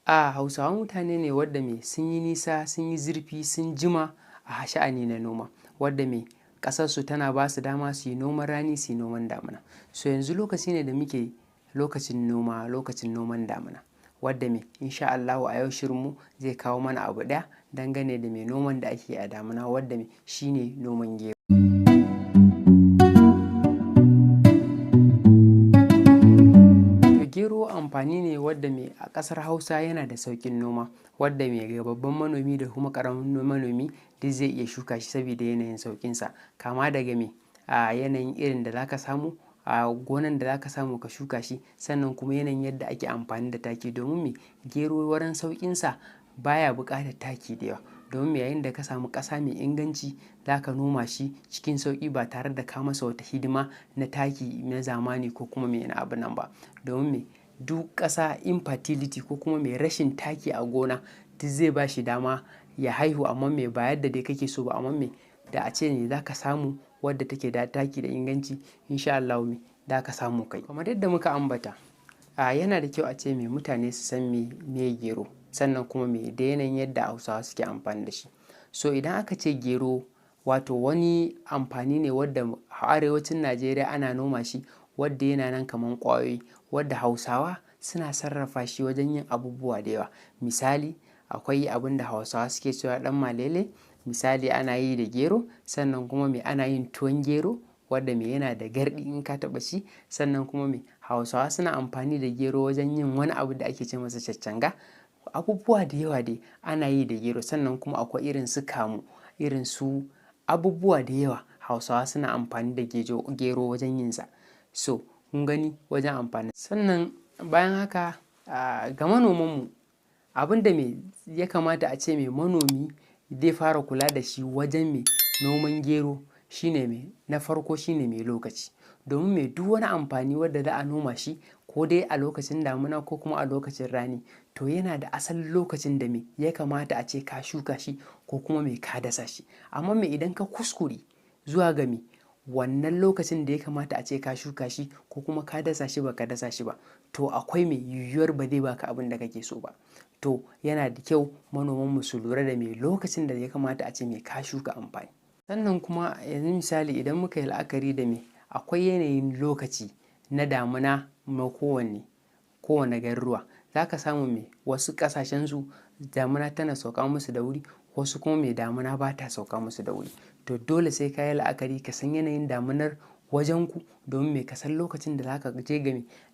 Hausawa mutane ne wadda sun yi nisa, sun yi zurfi, sun jima a sha'ani na noma, wadda ƙasarsu tana ba su dama su yi noman rani, su yi noman damina. So yanzu lokaci ne da muke lokacin noma, lokacin noman damina, wadda insha Allahu a yau shirinmu zai kawo mana abu ɗaya dangane da noman da ake a damina, wadda shine noman gero. Gero amfani ne wadda a ƙasar Hausa yana da sauƙin noma, wadda ga babban manomi da kuma ƙaramin manomi duk zai iya shuka shi saboda yanayin sauƙinsa, kama daga yanayin irin da za ka samu a gonan da za ka samu ka shuka shi, sannan kuma yanayin yadda ake amfani da taki, domin gero wurin sauƙinsa baya buƙatar taki da yawa, domin yayin da ka samu ƙasa mai inganci za ka noma shi cikin sauƙi ba tare da ka masa wata hidima na taki na zamani ko kuma na abu nan ba. Domin duk ƙasa infertility ko kuma rashin taki a gona duk zai ba shi dama ya haihu, amma ba yadda dai kake so ba, amma da a ce ne za ka samu wadda take da taki da inganci, insha Allahu za ka samu kai. Kamar yadda muka ambata, yana da kyau a ce mutane su san me gero, sannan kuma da yanayin yadda Hausawa suke amfani da shi. So idan aka ce gero, wato wani amfani ne wadda a arewacin Najeriya ana noma shi, wadda yana nan kamar ƙwayoyi, wadda Hausawa suna sarrafa shi wajen yin abubuwa da yawa. Misali, akwai abin da Hausawa suke cewa ɗan malele, misali ana yi da gero, sannan kuma ana yin tuwon gero wadda yana da garɗi in ka taɓa shi, sannan kuma Hausawa suna amfani da gero wajen yin wani abu da ake ce masa caccanga. Abubuwa da yawa dai ana yi da gero, sannan kuma akwai irin su kamu, irin su abubuwa da yawa Hausawa suna amfani da gero wajen yinsa. So kun gani wajen amfani. Sannan bayan haka ga manomanmu, abin da ya kamata a ce manomi zai fara kula da shi wajen noman gero shine na farko shine lokaci, domin duk wani amfani wadda za a noma shi ko dai a lokacin damina ko kuma a lokacin rani, to yana da asalin lokacin da ya kamata a ce ka shuka shi ko kuma ka dasa shi. Amma idan ka kuskure zuwa ga wannan lokacin da ya kamata a ce ka shuka shi ko kuma ka dasa shi ba ka dasa shi ba, to akwai yiwuwar ba zai baka abin da kake so ba. To yana da kyau manomanmu su lura da lokacin da ya kamata a ce ka shuka amfani. Sannan kuma yanzu misali idan muka yi la'akari da akwai yanayin lokaci na damina na kowane garuruwa, za ka samu wasu ƙasashensu damina tana sauka musu da wuri, wasu kuma damina ba ta sauka musu da wuri. To dole sai ka yi la'akari ka san yanayin daminar wajenku, domin ka san lokacin da za ka je ga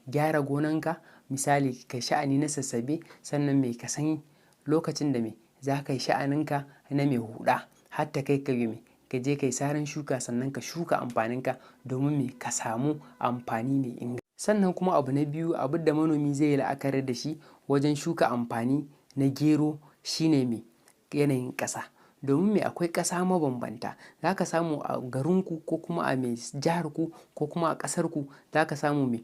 gyara gonanka, misali ka sha'ani na sassabe, sannan ka san lokacin da za ka yi sha'aninka na huɗa, har ta kai ka je ka yi saran shuka, sannan ka shuka amfaninka domin ka samu amfani mai inganci. Sannan kuma abu na biyu, abin da manomi zai yi la'akari da shi wajen shuka amfani na gero shine yanayin ƙasa, domin akwai ƙasa mabambanta. Za ka samu a garinku ko kuma a jiharku ko kuma a ƙasarku, za ka samu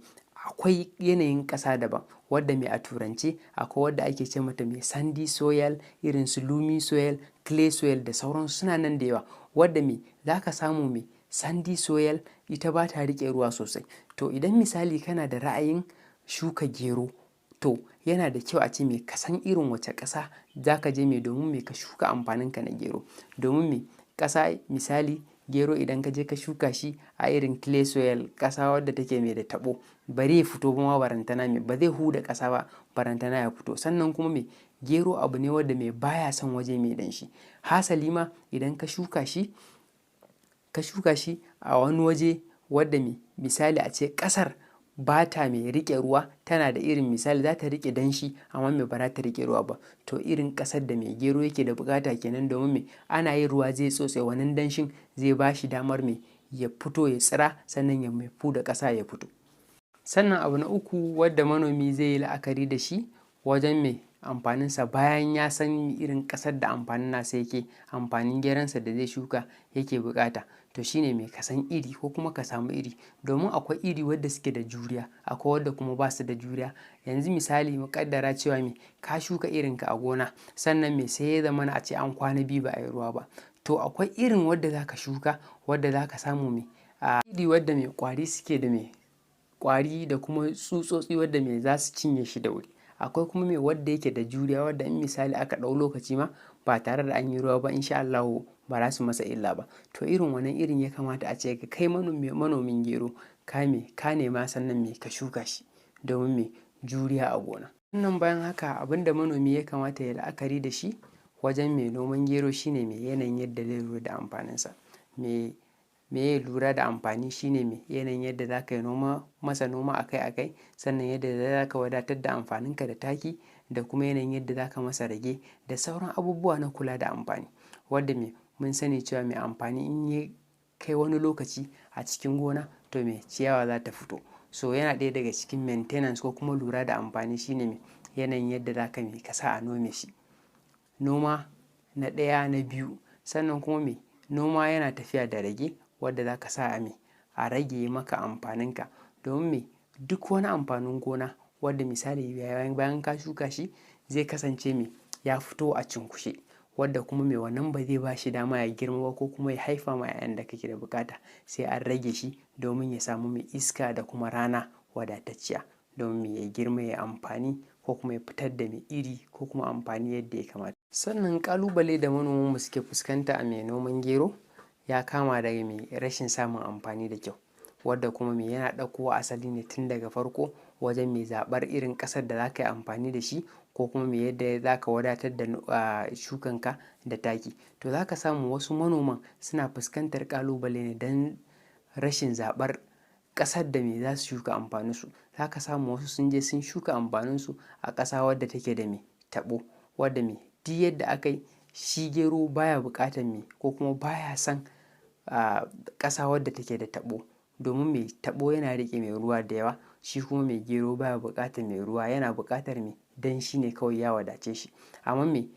akwai yanayin ƙasa daban, wadda a turance akwai wadda ake ce mata sandy soil, irin su loamy soil, clay soil da sauransu suna nan da yawa, wadda za ka samu sandy soil ita ba ta riƙe ruwa sosai. To idan misali kana da ra'ayin shuka gero, to yana da kyau a ce ka san irin wace ƙasa za ka je domin ka shuka amfaninka na gero. Domin ƙasa misali gero idan ka je ka shuka shi a irin clay soil, ƙasa wadda take da taɓo, ba zai fito ba ma barantana ba zai huda ƙasa ba barantana ya fito. Sannan kuma gero abu ne wadda baya son waje mai danshi. Hasali ma idan ka shuka shi a wani waje wadda misali a ce ƙasar ba ta riƙe ruwa, tana da irin misali za ta riƙe danshi amma ba za ta riƙe ruwa ba, to irin ƙasar da gero yake da buƙata kenan, domin ana yin ruwa zai tsotse wannan danshin, zai ba shi damar ya fito ya tsira, sannan ya huda ƙasa ya fito. Sannan abu na uku wadda manomi zai yi la'akari da shi wajen amfaninsa, bayan ya san irin ƙasar da amfanin nasa yake, amfanin geronsa da zai shuka yake buƙata, to shine ka san iri ko kuma ka samu iri, domin akwai iri wadda suke da juriya, akwai wadda kuma ba su da juriya. Yanzu misali mu kaddara cewa ka shuka irinka a gona, sannan sai ya zamana a ce an kwana biyu ba a yi ruwa ba, to akwai irin wadda za ka shuka wadda za ka samu iri wadda ƙwari suke da ƙwari da kuma tsutsotsi wadda za su cinye shi da wuri. akwai kuma me wadda yake da juriya, wadda in misali aka ɗau lokaci ma ba tare da an yi ruwa ba insha Allahu ba za su masa illa ba. To irin wannan irin ya kamata a ce kai manomin gero ka nema sannan me ka shuka shi domin me juriya a gona. Sannan bayan haka abin da manomi ya kamata ya la'akari da shi wajen me noman gero shine me yanayin yadda zai lura da amfaninsa. Me ya lura da amfani shine me yanayin yadda za ka yi masa noma akai-akai, sannan yadda za ka wadatar da amfaninka da taki, da kuma yanayin yadda za ka masa rage da sauran abubuwa na kula da amfani. Wadda me mun sani cewa me amfani in ya kai wani lokaci a cikin gona to me ciyawa za ta fito. So yana ɗaya daga cikin maintenance ko kuma lura da amfani shine me yanayin yadda za ka me ka sa a nome shi. Noma na ɗaya na biyu, sannan kuma me noma yana tafiya da rage wadda za ka sa a rage maka amfaninka, domin me duk wani amfanin gona wadda misali bayan ka shuka shi zai kasance me ya fito a cunkushe, wadda kuma me wannan ba zai ba shi dama ya girma ba ko kuma ya haifa ma 'ya'yan da kake da bukata, sai an rage shi domin ya samu me iska da kuma rana wadatacciya domin me ya girma ya amfani ko kuma ya fitar da me iri ko kuma amfani yadda ya kamata. Sannan ƙalubale da manomanmu suke fuskanta a me noman gero ya kama daga me rashin samun amfani da kyau, wadda kuma me yana ɗaukowa asali ne tun daga farko wajen me zaɓar irin ƙasar da za ka yi amfani da shi ko kuma me yadda za ka wadatar da shukanka da taki. To za ka samu wasu manoman suna fuskantar ƙalubale ne don rashin zaɓar ƙasar da me za su shuka amfaninsu. Za ka samu wasu sun je sun shuka amfaninsu a ƙasa wadda take da me taɓo, wadda me duk yadda aka yi shi gero baya buƙatar me ko kuma baya son ƙasa wadda take da taɓo, domin me taɓo yana riƙe mai ruwa da yawa, shi kuma mai gero baya buƙatar mai ruwa, yana buƙatar me danshi ne kawai ya wadace shi. Amma me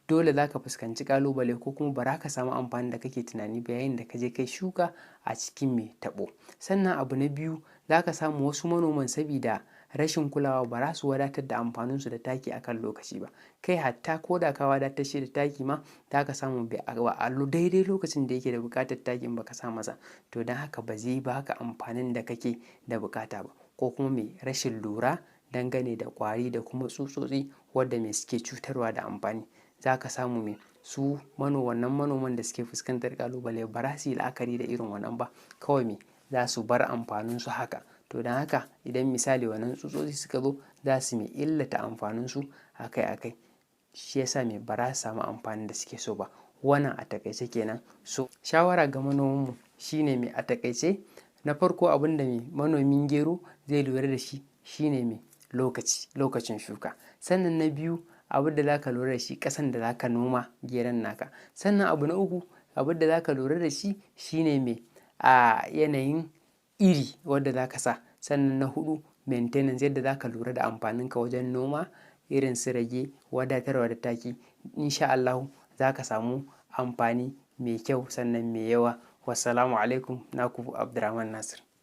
dole za ka fuskanci ƙalubale ko kuma ba za ka samu amfanin da kake tunani ba yayin da ka je kai shuka a cikin me taɓo. Sannan abu na biyu, za ka samu wasu manoman sabida rashin kulawa ba za su wadatar da amfaninsu da taki akan lokaci ba. Kai hatta ko da ka wadatar shi da taki ma za ka samu a daidai lokacin da yake da buƙatar takin ba ka sa masa, to don haka ba zai ba ka amfanin da kake da buƙata ba. Ko kuma me rashin lura dangane da ƙwari da kuma tsutsotsi wadda me suke cutarwa da amfani. Za ka samu me su wannan manoman da suke fuskantar ƙalubale ba za su yi la'akari da irin wannan ba, kawai me za su bar amfaninsu haka. To don haka idan misali wannan tsutsotsi suka zo za su me illata amfaninsu akai-akai, shi yasa me ba za su samu amfanin da suke so ba. Wannan a taƙaice kenan. So shawara ga manomanmu shine me a taƙaice, na farko abin da me manomin gero zai lura da shi shine me lokacin shuka. Sannan na biyu abin da za ka lura da shi ƙasan da za ka noma geron naka. Sannan abu na uku abin da za ka lura da shi shine me yanayin iri wadda za ka sa. Sannan na huɗu maintenance, yadda za ka lura da amfaninka wajen noma, irin su rage, wadatarwa da taki. Insha Allahu za ka samu amfani mai kyau sannan mai yawa. Wassalamu alaikum, naku Abdurrahman Nasir.